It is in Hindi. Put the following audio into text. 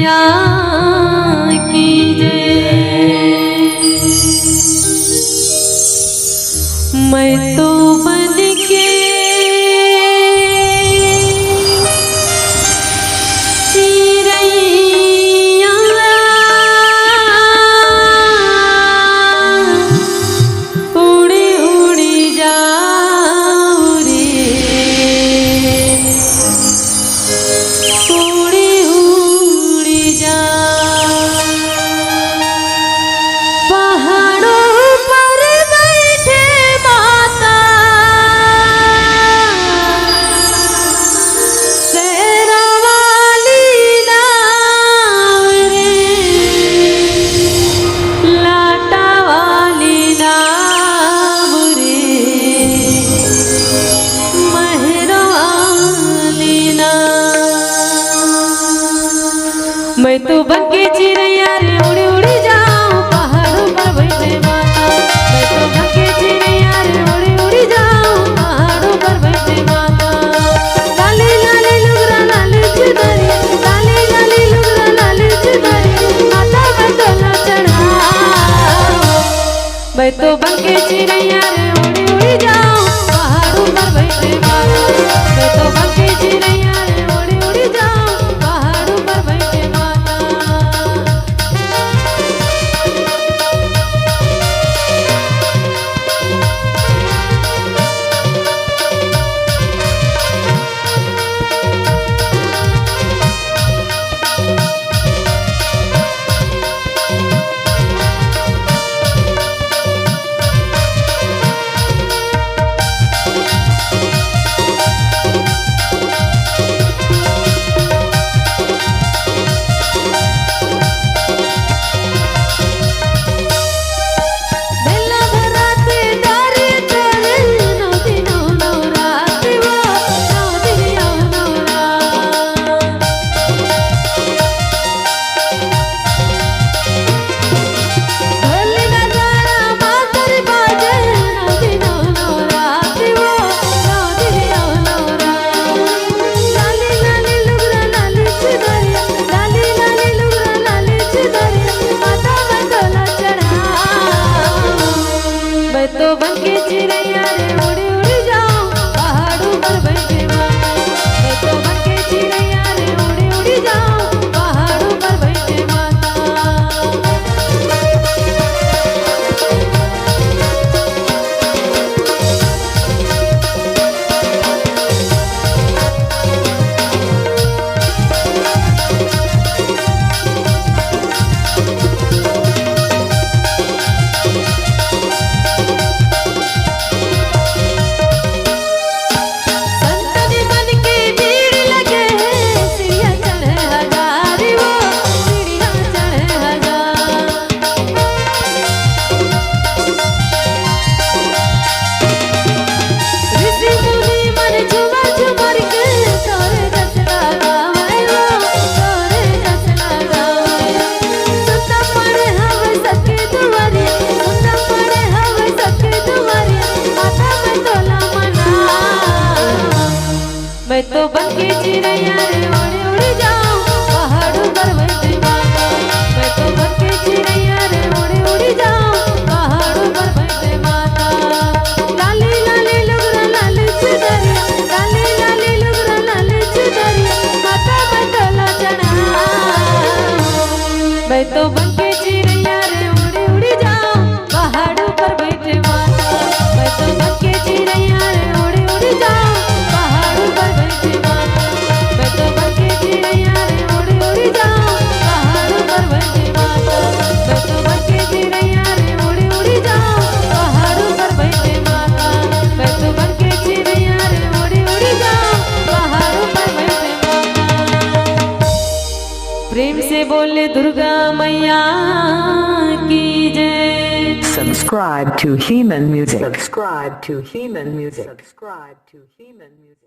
मैया की जय। मैं तो बन के चिड़ैया उड़ी उड़ी जाऊं रे, उड़ी उड़ी जाऊं। पहाड़ों पर बैठे माता शेरावाली नाव रे, लाटा वाली नाव रे, महरों वाली नाव। मैं तो बन के चिड़ैया रे उड़ी उड़ी जाऊं पहाड़ों पर बैठे माता। मैं तो बन के चिड़ैया रे उड़ी उड़ी जाऊं पहाड़ों पर बैठे माता। लाली लाली लुगरा लाली चुनरी, लाली लाली लुगरा लाली चुनरी, माता मैं तोला चढ़ाऊं। मैं तो बन के चिड़ैया रे उड़ी उड़ी जाऊं पहाड़ों पर बैठे माता। मैं तो बन के चिड़ैया रे उड़ी उड़ी जाऊं पहाड़ों पर बैठे माता। बेला भराते डारे तोरे नौ दिनों नौ रात वो नौ दिनों नौ रात। ढोल नगाड़ा मातर बाजे नौ दिनों नौ रात वो नौ दिनों नौ रात। लाली लाली लुगरा लाली चुनरिया, लाली लाली लुगरा लाली चुनरिया, माता मैं तोला चढ़ाऊं। मैं तो बन के चिड़ैया रे उड़ी उड़ी जाऊं पहाड़ों पर बैठे माता। मैं तो बन के चिड़ैया रे उड़ी उड़ी जाऊं पहाड़ों पर बैठे माता। संतनी बन के भीड़ लगे सीढ़ियाँ चढ़े हजार वो सीढ़ियाँ चढ़े हजार। ऋषि मुनि मन झूमर झूमर के तोरे जसना गावे वो तोरे जसना गावे। सुनता पड़े हवे सखी दुआरी, सुनता पड़े हवे सखी दुआरी, माता मैं तोला मनाऊं। मैं तो बन के चिड़ैया रे उड़ी उड़ी जाऊं पहाड़ों पर बैठे माता। मैं तो बन के चिड़ैया रे उड़ी उड़ी जाऊं पहाड़ों पर बैठे माता। लाली लाली लुगरा लाली चुनरिया, लाली लाली लुगरा लाली चुनरिया, माता मैं तोला चढ़ाऊं। मैं तो बन के चिड़ैया रे उड़ी उड़ी जाऊं पहाड़ों पर बैठे माता। मैं तो बन के चिड़ैया रे उड़ी उड़ी जाऊं पहाड़ों पर बैठे माता। मैं तो बन के चिड़ैया रे उड़ी उड़ी जाऊं पहाड़ों पर बैठे माता। मैं तो बन के चिड़ैया रे उड़ी उड़ी जाऊं पहाड़ों पर बैठे माता। मैं तो बन के चिड़ैया रे उड़ी उड़ी जाऊं पहाड़ों पर बैठे माता। प्रेम से बोले दुर्गा मैया की जय। Subscribe to Heman Music. Subscribe to Heman Music. Subscribe to Heman Music.